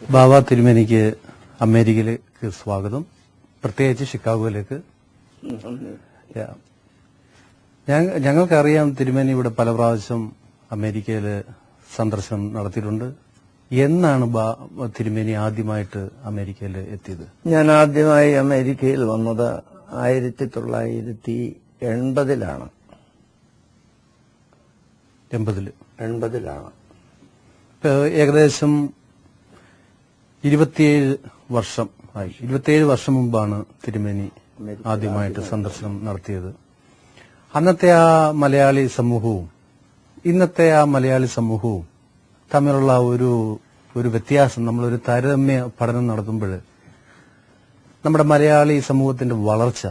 ബാബ തിരുമേനിക്ക് അമേരിക്കയിലേക്ക് സ്വാഗതം, പ്രത്യേകിച്ച് ഷിക്കാഗോയിലേക്ക്. ഞങ്ങൾക്കറിയാം തിരുമേനി ഇവിടെ പല പ്രാവശ്യം അമേരിക്കയിൽ സന്ദർശനം നടത്തിയിട്ടുണ്ട്. എന്നാണ് തിരുമേനി ആദ്യമായിട്ട് അമേരിക്കയിൽ എത്തിയത്? ഞാൻ ആദ്യമായി അമേരിക്കയിൽ വന്നത് 1980-ലാണ്. 80-ലാണ്. ഏകദേശം 27 വർഷം ആയി. 27 വർഷം മുമ്പാണ് തിരുമേനി ആദ്യമായിട്ട് സന്ദർശനം നടത്തിയത്. അന്നത്തെ ആ മലയാളി സമൂഹവും ഇന്നത്തെ ആ മലയാളി സമൂഹവും തമ്മിലുള്ള ഒരു വ്യത്യാസം, നമ്മളൊരു താരതമ്യ പഠനം നടത്തുമ്പോൾ നമ്മുടെ മലയാളി സമൂഹത്തിന്റെ വളർച്ച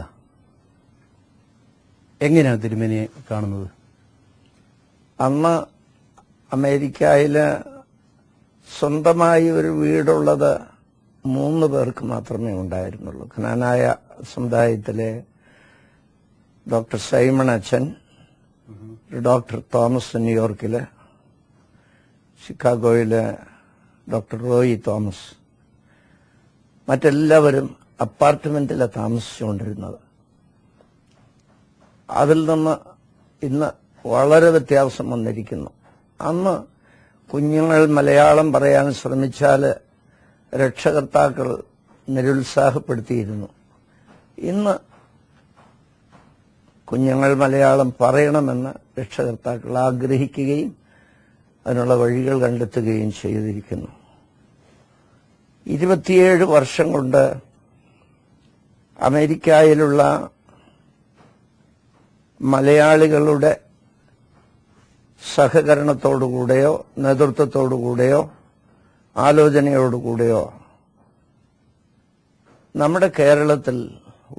എങ്ങനെയാണ് തിരുമേനിയെ കാണുന്നത്? അന്ന് അമേരിക്കയില് സ്വന്തമായി ഒരു വീടുള്ളത് 3 പേർക്ക് മാത്രമേ ഉണ്ടായിരുന്നുള്ളൂ. ഖനാനായ സമുദായത്തിലെ ഡോക്ടർ സൈമൺ അച്ഛൻ, ഡോക്ടർ തോമസ് ന്യൂയോർക്കില്, ഷിക്കാഗോയിലെ ഡോക്ടർ റോയി തോമസ്, മറ്റെല്ലാവരും അപ്പാർട്ട്മെന്റിലാണ് താമസിച്ചുകൊണ്ടിരുന്നത്. അതിൽ നിന്ന് ഇന്ന് വളരെ വ്യത്യാസം വന്നിരിക്കുന്നു. അന്ന് കുഞ്ഞുങ്ങൾ മലയാളം പറയാൻ ശ്രമിച്ചാൽ രക്ഷകർത്താക്കൾ നിരുത്സാഹപ്പെടുത്തിയിരുന്നു. ഇന്ന് കുഞ്ഞുങ്ങൾ മലയാളം പറയണമെന്ന് രക്ഷകർത്താക്കൾ ആഗ്രഹിക്കുകയും അതിനുള്ള വഴികൾ കണ്ടെത്തുകയും ചെയ്തിരിക്കുന്നു. 27 വർഷം കൊണ്ട് അമേരിക്കയിലുള്ള മലയാളികളുടെ സഹകരണത്തോടുകൂടെയോ നേതൃത്വത്തോടുകൂടെയോ ആലോചനയോടുകൂടെയോ നമ്മുടെ കേരളത്തിൽ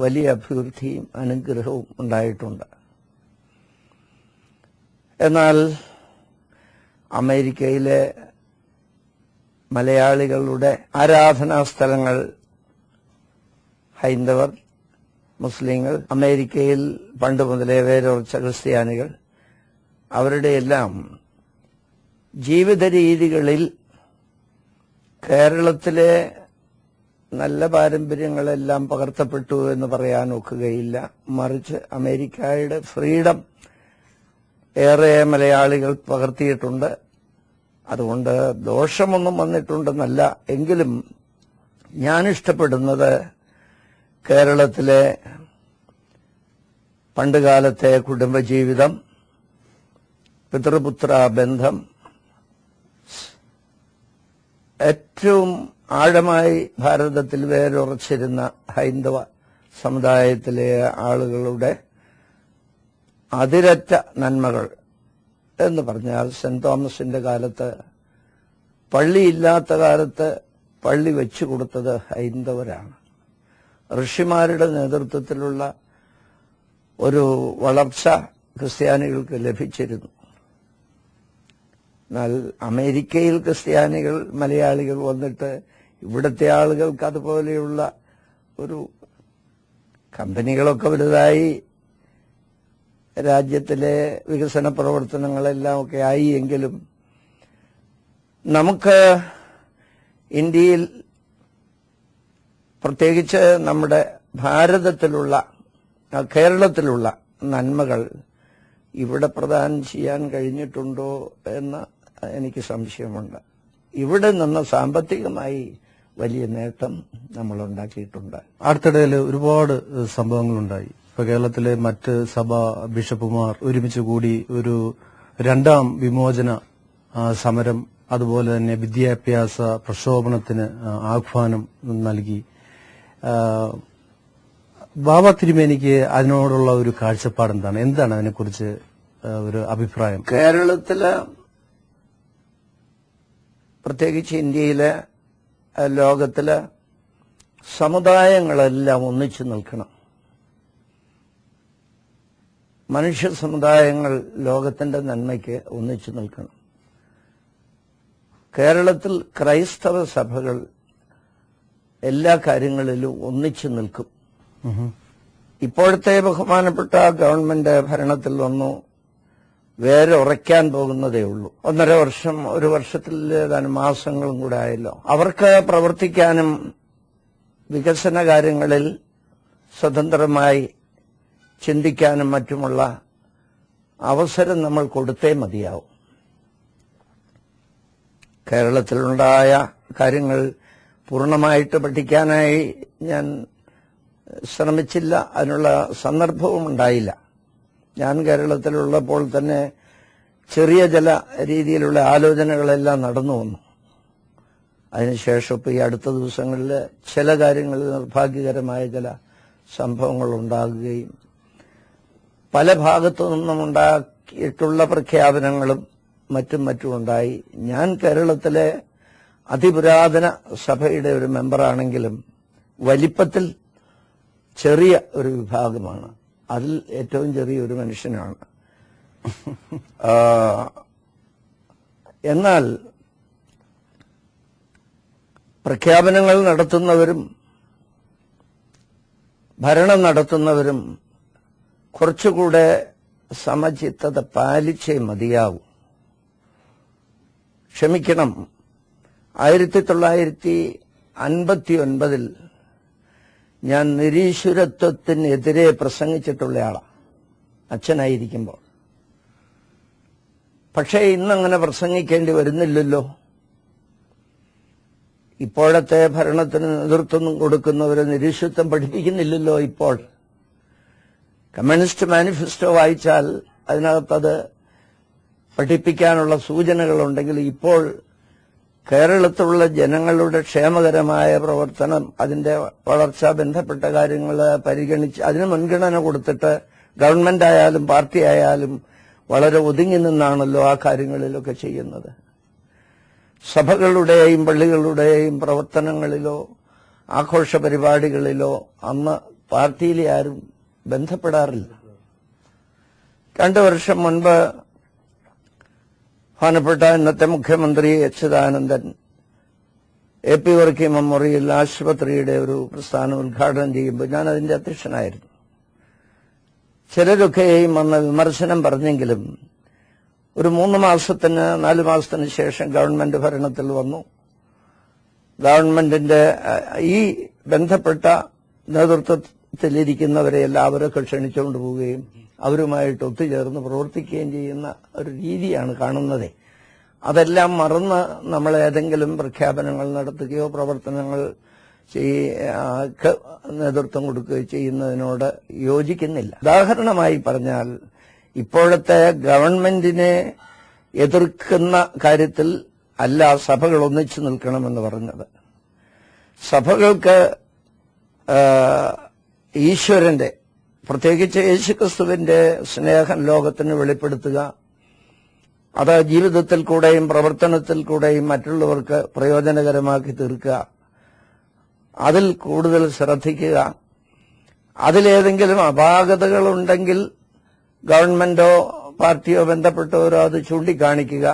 വലിയ അഭിവൃദ്ധിയും അനുഗ്രഹവും ഉണ്ടായിട്ടുണ്ട്. എന്നാൽ അമേരിക്കയിലെ മലയാളികളുടെ ആരാധനാ സ്ഥലങ്ങൾ, ഹൈന്ദവർ, മുസ്ലിങ്ങൾ, അമേരിക്കയിൽ പണ്ട് മുതലേ വേരുറച്ച ക്രിസ്ത്യാനികൾ, അവരുടെ എല്ലാം ജീവിത രീതികളിൽ കേരളത്തിലെ നല്ല പാരമ്പര്യങ്ങളെല്ലാം പകർത്തപ്പെട്ടു എന്ന് പറയാൻ ഒക്കുകയില്ല. മറിച്ച് അമേരിക്കയുടെ ഫ്രീഡം ഏറെ മലയാളികൾ പകർത്തിയിട്ടുണ്ട്. അതുകൊണ്ട് ദോഷമൊന്നും വന്നിട്ടുണ്ടെന്നല്ല. എങ്കിലും ഞാൻ ഇഷ്ടപ്പെടുന്നത് കേരളത്തിലെ പണ്ടുകാലത്തെ കുടുംബജീവിതം, പിതൃപുത്ര ബന്ധം, ഏറ്റവും ആഴമായി ഭാരതത്തിൽ വേരുറച്ചിരുന്ന ഹൈന്ദവ സമുദായത്തിലെ ആളുകളുടെ അതിരറ്റ നന്മകൾ എന്ന് പറഞ്ഞാൽ, സെന്റ് തോമസിന്റെ കാലത്ത്, പള്ളിയില്ലാത്ത കാലത്ത് പള്ളി വെച്ചു കൊടുത്തത് ഹൈന്ദവരാണ്. ഋഷിമാരുടെ നേതൃത്വത്തിലുള്ള ഒരു വളർച്ച ക്രിസ്ത്യാനികൾക്ക് ലഭിച്ചിരുന്നു. എന്നാൽ അമേരിക്കയിൽ ക്രിസ്ത്യാനികൾ, മലയാളികൾ വന്നിട്ട് ഇവിടുത്തെ ആളുകൾക്ക് അതുപോലെയുള്ള ഒരു കമ്പനികളൊക്കെ വലുതായി, രാജ്യത്തിലെ വികസന പ്രവർത്തനങ്ങളെല്ലാം ഒക്കെ ആയി. എങ്കിലും നമുക്ക് ഇന്ത്യയിൽ, പ്രത്യേകിച്ച് നമ്മുടെ ഭാരതത്തിലുള്ള, കേരളത്തിലുള്ള നന്മകൾ ഇവിടെ പ്രദാനം ചെയ്യാൻ കഴിഞ്ഞിട്ടുണ്ടോ എന്ന് എനിക്ക് സംശയമുണ്ട്. ഇവിടെ നിന്ന് സാമ്പത്തികമായി വലിയ നേട്ടം നമ്മൾ ഉണ്ടാക്കിയിട്ടുണ്ട്. അടുത്തിടയിൽ ഒരുപാട് സംഭവങ്ങളുണ്ടായി. ഇപ്പൊ കേരളത്തിലെ മറ്റ് സഭാ ബിഷപ്പുമാർ ഒരുമിച്ച് കൂടി ഒരു 2ാം വിമോചന സമരം, അതുപോലെ തന്നെ വിദ്യാഭ്യാസ പ്രക്ഷോഭണത്തിന് ആഹ്വാനം നൽകി. ബാബ തിരുമേനിക്ക് അതിനോടുള്ള ഒരു കാഴ്ചപ്പാട് എന്താണ്? എന്താണ് അതിനെക്കുറിച്ച് ഒരു അഭിപ്രായം? കേരളത്തില്, പ്രത്യേകിച്ച് ഇന്ത്യയിലെ, ലോകത്തിലെ സമുദായങ്ങളെല്ലാം ഒന്നിച്ചു നിൽക്കണം. മനുഷ്യ സമുദായങ്ങൾ ലോകത്തിന്റെ നന്മയ്ക്ക് ഒന്നിച്ചു നിൽക്കണം. കേരളത്തിൽ ക്രൈസ്തവ സഭകൾ എല്ലാ കാര്യങ്ങളിലും ഒന്നിച്ചു നിൽക്കും. ഇപ്പോഴത്തെ ബഹുമാനപ്പെട്ട ഗവൺമെന്റ് ഭരണത്തിൽ വന്നു. വേരുറയ്ക്കാൻ പോകുന്നതേ ഉള്ളൂ. 1.5 വർഷം, 1 വർഷത്തിൽ ഏതാനും മാസങ്ങളും കൂടെ ആയല്ലോ. അവർക്ക് പ്രവർത്തിക്കാനും വികസന കാര്യങ്ങളിൽ സ്വതന്ത്രമായി ചിന്തിക്കാനും മറ്റുമുള്ള അവസരം നമ്മൾ കൊടുത്തേ മതിയാവും. കേരളത്തിലുണ്ടായ കാര്യങ്ങൾ പൂർണ്ണമായിട്ട് പഠിക്കാനായി ഞാൻ ശ്രമിച്ചില്ല, അതിനുള്ള സന്ദർഭവും ഉണ്ടായില്ല. ഞാൻ കേരളത്തിലുള്ളപ്പോൾ തന്നെ ചെറിയ ചില രീതിയിലുള്ള ആലോചനകളെല്ലാം നടന്നു വന്നു. അതിനുശേഷം ഇപ്പോൾ ഈ അടുത്ത ദിവസങ്ങളിൽ ചില കാര്യങ്ങളിൽ നിർഭാഗ്യകരമായ ചില സംഭവങ്ങൾ ഉണ്ടാകുകയും പല ഭാഗത്തു നിന്നും ഉണ്ടാക്കിയിട്ടുള്ള പ്രഖ്യാപനങ്ങളും മറ്റും ഉണ്ടായി. ഞാൻ കേരളത്തിലെ അതിപുരാതന സഭയുടെ ഒരു മെമ്പറാണെങ്കിലും വലിപ്പത്തിൽ ചെറിയ ഒരു വിഭാഗമാണ്. അതിൽ ഏറ്റവും ചെറിയൊരു മനുഷ്യനാണ്. എന്നാൽ പ്രഖ്യാപനങ്ങൾ നടത്തുന്നവരും ഭരണം നടത്തുന്നവരും കുറച്ചുകൂടെ സമചിത്തത പാലിച്ചേ മതിയാവും. ക്ഷമിക്കണം, 1959 ഞാൻ നിരീശ്വരത്വത്തിനെതിരെ പ്രസംഗിച്ചിട്ടുള്ളയാളാണ് അച്ഛനായിരിക്കുമ്പോൾ. പക്ഷേ ഇന്നങ്ങനെ പ്രസംഗിക്കേണ്ടി വരുന്നില്ലല്ലോ. ഇപ്പോഴത്തെ ഭരണത്തിന് നേതൃത്വം കൊടുക്കുന്നവരെ നിരീശ്വരത്വം പഠിപ്പിക്കുന്നില്ലല്ലോ. ഇപ്പോൾ കമ്മ്യൂണിസ്റ്റ് മാനിഫെസ്റ്റോ വായിച്ചാൽ അതിനകത്തത് പഠിപ്പിക്കാനുള്ള സൂചനകളുണ്ടെങ്കിൽ ഇപ്പോൾ കേരളത്തിലുള്ള ജനങ്ങളുടെ ക്ഷേമകരമായ പ്രവർത്തനം, അതിന്റെ വളർച്ച, ബന്ധപ്പെട്ട കാര്യങ്ങൾ പരിഗണിച്ച് അതിന് മുൻഗണന കൊടുത്തിട്ട് ഗവൺമെന്റ് ആയാലും പാർട്ടി ആയാലും വളരെ ഒതുങ്ങി നിന്നാണല്ലോ ആ കാര്യങ്ങളിലൊക്കെ ചെയ്യുന്നത്. സഭകളുടെയും പള്ളികളുടെയും പ്രവർത്തനങ്ങളിലോ ആഘോഷ പരിപാടികളിലോ അന്ന് പാർട്ടിയിലെ ആരും ബന്ധപ്പെടാറില്ല. 2 വർഷം മുൻപ് ബഹുമാനപ്പെട്ട ഇന്നത്തെ മുഖ്യമന്ത്രി അച്യുതാനന്ദൻ AP വർക്കി മെമ്മോറിയൽ ആശുപത്രിയുടെ ഒരു പ്രസ്ഥാനം ഉദ്ഘാടനം ചെയ്യുമ്പോൾ ഞാൻ അതിന്റെ അധ്യക്ഷനായിരുന്നു. ചിലരൊക്കെയും അന്ന് വിമർശനം പറഞ്ഞെങ്കിലും ഒരു 3 മാസത്തിന് 4 മാസത്തിന് ശേഷം ഗവൺമെന്റ് ഭരണത്തിൽ വന്നു. ഗവൺമെന്റിന്റെ ഈ ബന്ധപ്പെട്ട നേതൃത്വത്തിലിരിക്കുന്നവരെ എല്ലാവരൊക്കെ ക്ഷണിച്ചുകൊണ്ട് പോവുകയും അവരുമായിട്ട് ഒത്തുചേർന്ന് പ്രവർത്തിക്കുകയും ചെയ്യുന്ന ഒരു രീതിയാണ് കാണുന്നത്. അതെല്ലാം മറന്ന് നമ്മൾ ഏതെങ്കിലും പ്രഖ്യാപനങ്ങൾ നടത്തുകയോ പ്രവർത്തനങ്ങൾ നേതൃത്വം കൊടുക്കുകയോ ചെയ്യുന്നതിനോട് യോജിക്കുന്നില്ല. ഉദാഹരണമായി പറഞ്ഞാൽ, ഇപ്പോഴത്തെ ഗവൺമെന്റിനെ എതിർക്കുന്ന കാര്യത്തിൽ അല്ല സഭകൾ ഒന്നിച്ചു നിൽക്കണമെന്ന് പറഞ്ഞത്. സഭകൾക്ക് ഈശ്വരന്റെ, പ്രത്യേകിച്ച് യേശുക്രിസ്തുവിന്റെ സ്നേഹം ലോകത്തിന് വെളിപ്പെടുത്തുക, അത് ജീവിതത്തിൽ കൂടെയും പ്രവർത്തനത്തിൽ കൂടെയും മറ്റുള്ളവർക്ക് പ്രയോജനകരമാക്കി തീർക്കുക, അതിൽ കൂടുതൽ ശ്രദ്ധിക്കുക. അതിലേതെങ്കിലും അപാകതകളുണ്ടെങ്കിൽ ഗവൺമെന്റോ പാർട്ടിയോ ബന്ധപ്പെട്ടവരോ അത് ചൂണ്ടിക്കാണിക്കുക.